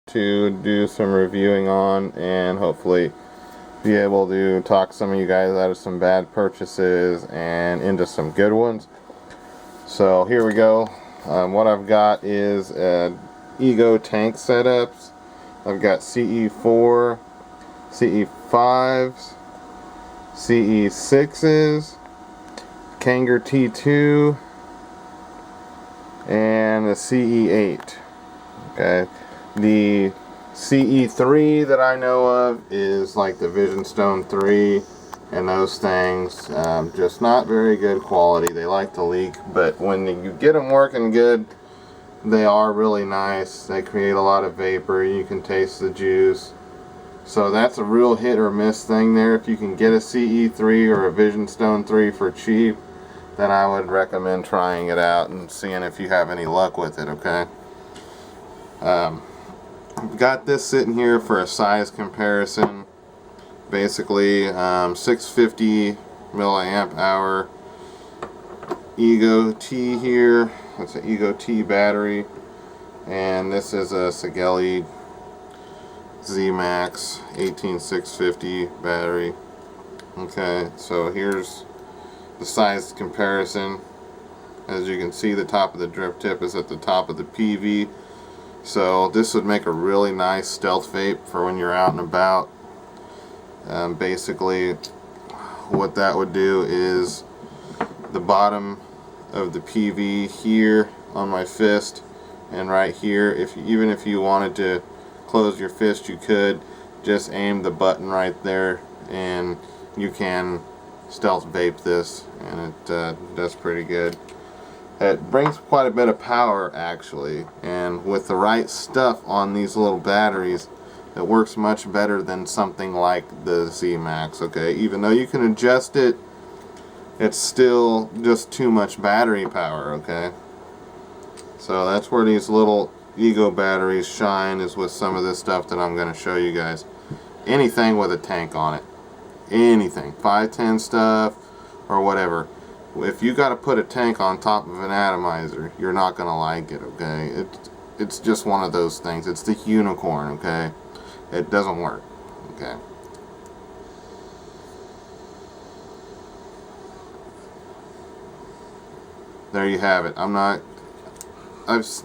to do some reviewing on, and hopefully be able to talk some of you guys out of some bad purchases and into some good ones. So here we go. What I've got is Ego tank setups. I've got CE4, CE5s, CE6s, Kanger T2, and the CE8. Okay, the CE3 that I know of is like the Vision Stone 3 and those things, just not very good quality. They like to leak, but when you get them working good, they are really nice. They create a lot of vapor. You can taste the juice. So that's a real hit or miss thing there. If you can get a CE3 or a Vision Stone 3 for cheap, then I would recommend trying it out and seeing if you have any luck with it, okay? I've got this sitting here for a size comparison. Basically, 650 milliamp hour Ego T here. That's an Ego T battery, and this is a Sigeli Z-Max 18650 battery. Okay, so here's the size comparison. As you can see, the top of the drip tip is at the top of the PV, so this would make a really nice stealth vape for when you're out and about. Basically, what that would do is the bottom of the PV here on my fist and right here, even if you wanted to close your fist, you could just aim the button right there and you can stealth vape this, and it does pretty good. It brings quite a bit of power actually, and with the right stuff on these little batteries, it works much better than something like the Z-Max. Okay, even though you can adjust it, it's still just too much battery power. Okay, so that's where these little Ego batteries shine, is with some of this stuff that I'm going to show you guys. Anything with a tank on it, anything 510 stuff or whatever, if you got to put a tank on top of an atomizer, you're not going to like it. Okay, it's just one of those things. It's the unicorn. Okay, it doesn't work. Okay, there you have it.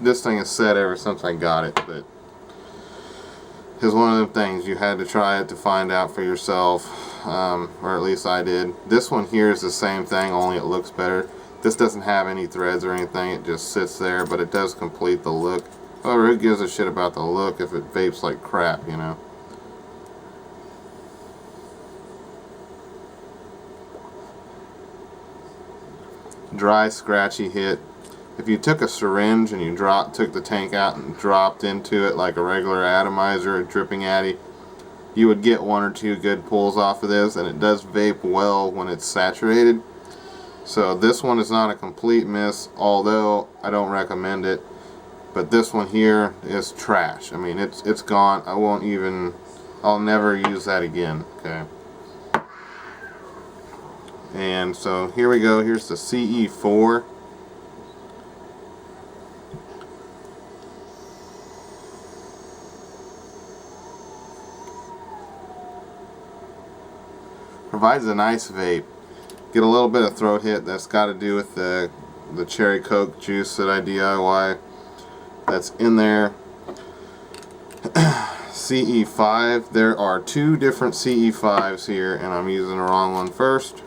This thing is set ever since I got it, but it's one of them things you had to try it to find out for yourself, or at least I did. This one here is the same thing, only it looks better. This doesn't have any threads or anything, it just sits there, but it does complete the look. However, who gives a shit about the look if it vapes like crap, you know? Dry, scratchy hit. If you took a syringe and you took the tank out and dropped into it like a regular atomizer or dripping addy, you would get one or two good pulls off of this, and it does vape well when it's saturated. So this one is not a complete miss, although I don't recommend it. But this one here is trash. I mean, it's gone. I'll never use that again. Okay. And so here we go. Here's the CE4. Provides a nice vape. Get a little bit of throat hit. That's got to do with the cherry coke juice that I DIY. That's in there. CE5. There are two different CE5s here, and I'm using the wrong one first.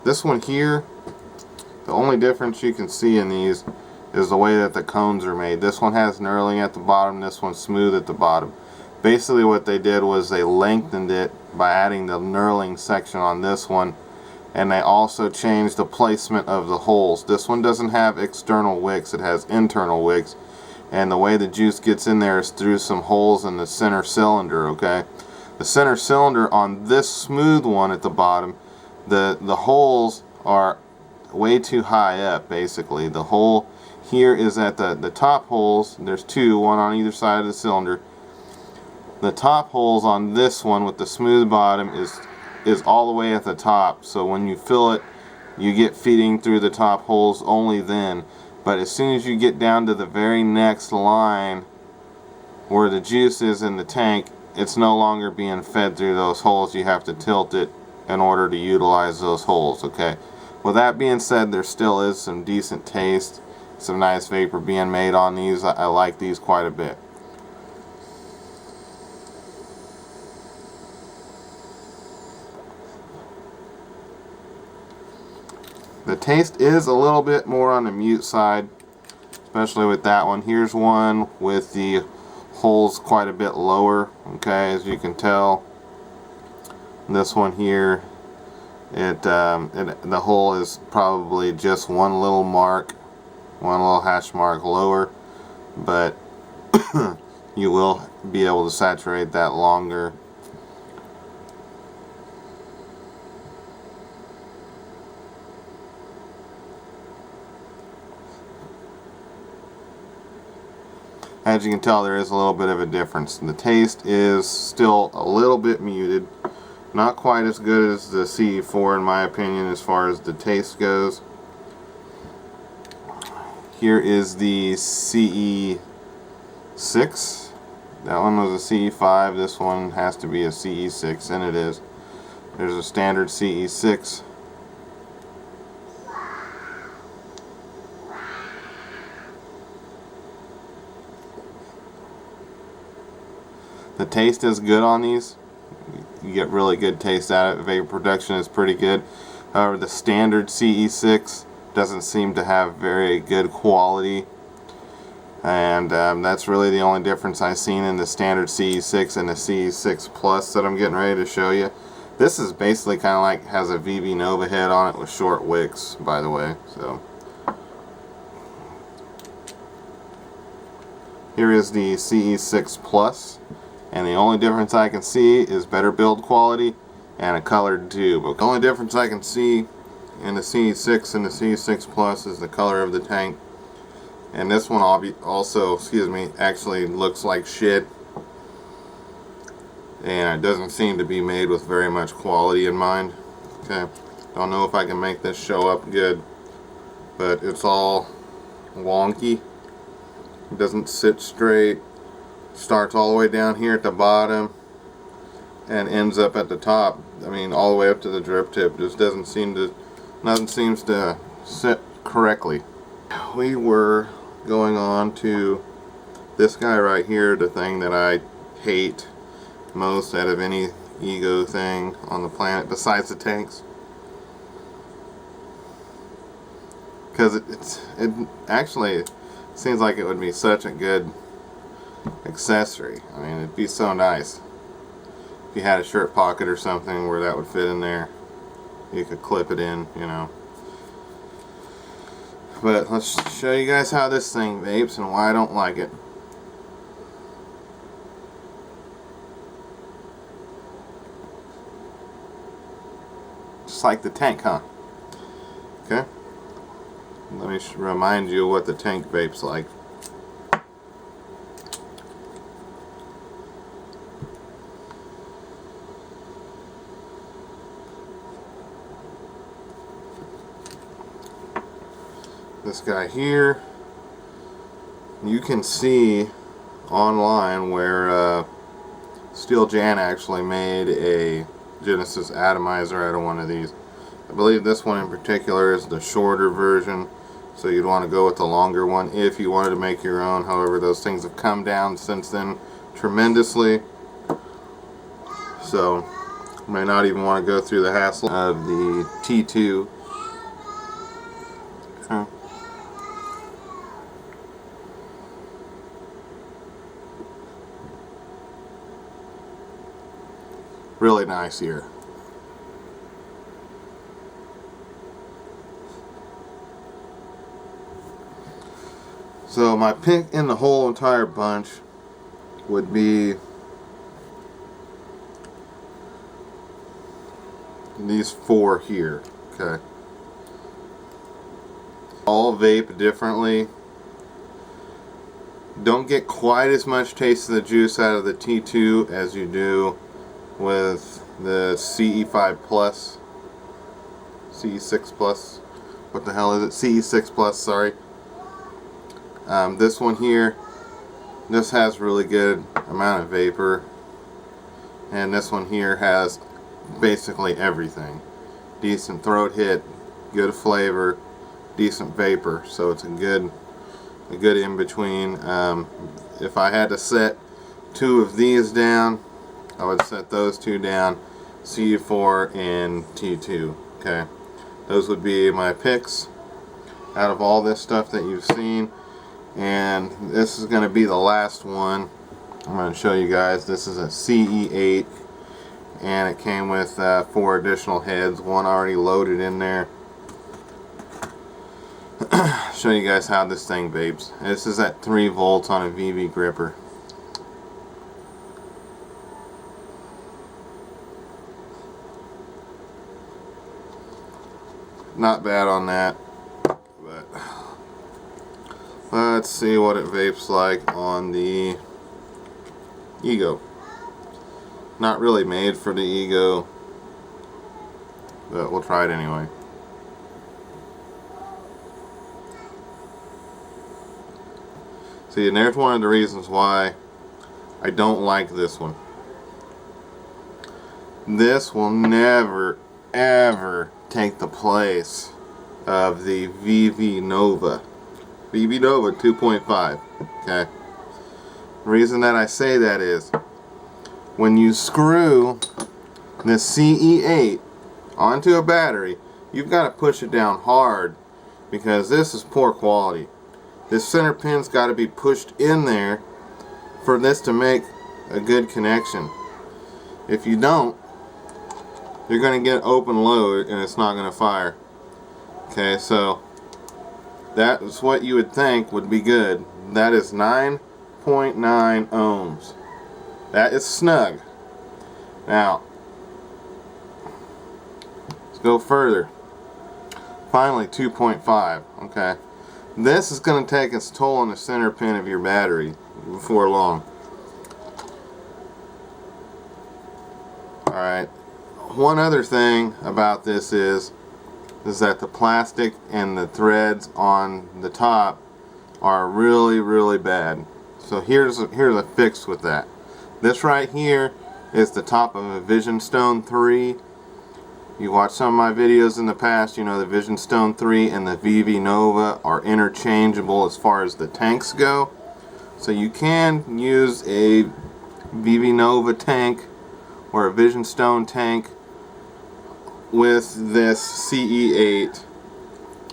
This one here, the only difference you can see in these is the way that the cones are made. This one has knurling at the bottom, this one's smooth at the bottom. Basically what they did was they lengthened it by adding the knurling section on this one, and they also changed the placement of the holes. This one doesn't have external wicks, it has internal wicks, and the way the juice gets in there is through some holes in the center cylinder. Okay, the center cylinder on this smooth one at the bottom, the holes are way too high up. Basically the hole here is at the top holes. There's two, one on either side of the cylinder. The top holes on this one with the smooth bottom is all the way at the top, so when you fill it, you get feeding through the top holes only then. But as soon as you get down to the very next line, where the juice is in the tank, it's no longer being fed through those holes. You have to tilt it in order to utilize those holes. Okay, with that being said, there still is some decent taste, some nice vapor being made on these. I like these quite a bit. The taste is a little bit more on the mute side, especially with that one. Here's one with the holes quite a bit lower, okay, as you can tell. This one here, the hole is probably just one little hash mark lower, but you will be able to saturate that longer. As you can tell, there is a little bit of a difference. The taste is still a little bit muted. Not quite as good as the CE4 in my opinion as far as the taste goes. Here is the CE6. That one was a CE5. This one has to be a CE6, and it is. There's a standard CE6. The taste is good on these. You get really good taste out of it. Vapor production is pretty good. However, the standard CE6 doesn't seem to have very good quality, and that's really the only difference I've seen in the standard CE6 and the CE6 Plus that I'm getting ready to show you. This is basically kind of like has a VB Nova head on it with short wicks, by the way. So here is the CE6 Plus. And the only difference I can see is better build quality and a colored tube. The only difference I can see in the CE6 and the CE6 Plus is the color of the tank. And this one also, actually looks like shit. And it doesn't seem to be made with very much quality in mind. Okay, don't know if I can make this show up good, but it's all wonky. It doesn't sit straight. Starts all the way down here at the bottom and ends up at the top. I mean, all the way up to the drip tip. Just nothing seems to sit correctly. We were going on to this guy right here, the thing that I hate most out of any Ego thing on the planet besides the tanks, because it actually seems like it would be such a good accessory. I mean, it'd be so nice if you had a shirt pocket or something where that would fit in there. You could clip it in, you know. But let's show you guys how this thing vapes and why I don't like it. Just like the tank, huh? Okay. Let me remind you what the tank vapes like. This guy here, you can see online where Steel Jan actually made a Genesis atomizer out of one of these. I believe this one in particular is the shorter version, so you'd want to go with the longer one if you wanted to make your own. However, those things have come down since then tremendously, so you may not even want to go through the hassle of the T2. Okay. Really nice here. So my pick in the whole entire bunch would be these four here. Okay. All vape differently. Don't get quite as much taste of the juice out of the T2 as you do with the CE5 Plus, CE6 Plus, what the hell is it? CE6 Plus, sorry. This one here this has really good amount of vapor, and this one here has basically everything. Decent throat hit, good flavor, decent vapor, so it's a good in between. If I had to set two of these down, I would set those two down, CE4 and T2. Okay, those would be my picks out of all this stuff that you've seen, and this is going to be the last one I'm going to show you guys. This is a CE8, and it came with 4 additional heads, one already loaded in there. Show you guys how this thing vapes. This is at 3 volts on a VV gripper. Not bad on that, but let's see what it vapes like on the Ego. Not really made for the Ego, but we'll try it anyway. See, and there's one of the reasons why I don't like this one. This will never, ever take the place of the VV Nova. VV Nova 2.5. Okay. The reason that I say that is when you screw the CE8 onto a battery, you've got to push it down hard because this is poor quality. This center pin's got to be pushed in there for this to make a good connection. If you don't, you're going to get open load and it's not going to fire. Okay, so that is what you would think would be good. That is 9.9 ohms. That is snug. Now, let's go further. Finally, 2.5. Okay. This is going to take its toll on the center pin of your battery before long. Alright. One other thing about this is that the plastic and the threads on the top are really, really bad. So here's a fix with that. This right here is the top of a Vision Stone 3. You watched some of my videos in the past, you know the Vision Stone 3 and the VV Nova are interchangeable as far as the tanks go. So you can use a VV Nova tank or a Vision Stone tank with this CE8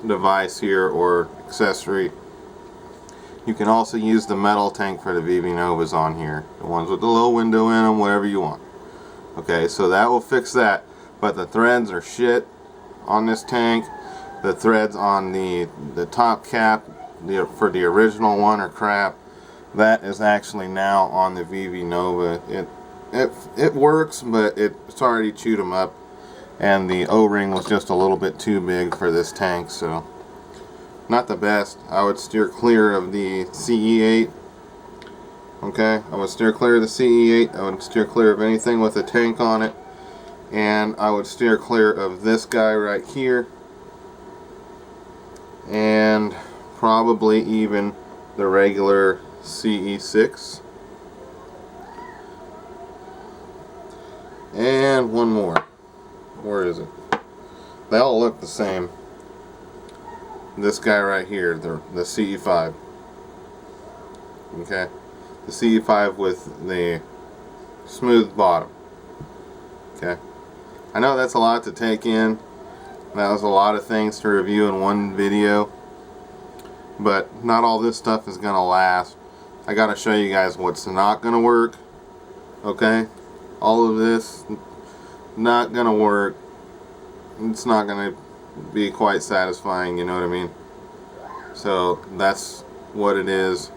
device here or accessory. You can also use the metal tank for the VV Novas on here. The ones with the low window in them, whatever you want. Okay, so that will fix that. But the threads are shit on this tank. The threads on the top cap for the original one are crap. That is actually now on the VV Nova. It works, but it's already chewed them up. And the O-ring was just a little bit too big for this tank, so not the best. I would steer clear of the CE8. Okay, I would steer clear of the CE8. I would steer clear of anything with a tank on it. And I would steer clear of this guy right here, and probably even the regular CE6, and one more. Where is it? They all look the same. This guy right here, the CE5. Okay, the CE5 with the smooth bottom. Okay. I know that's a lot to take in. That was a lot of things to review in one video. But not all this stuff is going to last. I got to show you guys what's not going to work. Okay? All of this not going to work. It's not going to be quite satisfying, you know what I mean? So that's what it is.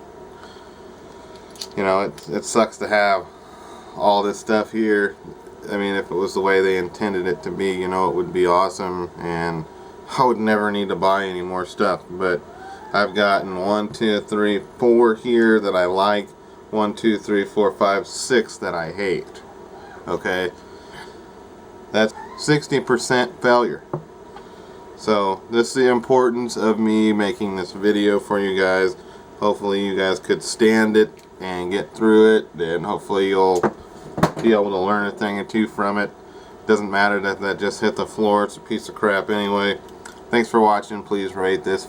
You know, it sucks to have all this stuff here. I mean, if it was the way they intended it to be, you know, it would be awesome, and I would never need to buy any more stuff. But I've gotten 1, 2, 3, 4 here that I like, 1, 2, 3, 4, 5, 6 that I hate. Okay, that's 60% failure. So this is the importance of me making this video for you guys. Hopefully you guys could stand it and get through it, then hopefully you'll be able to learn a thing or two from it. Doesn't matter that just hit the floor, it's a piece of crap anyway. Thanks for watching. Please rate this.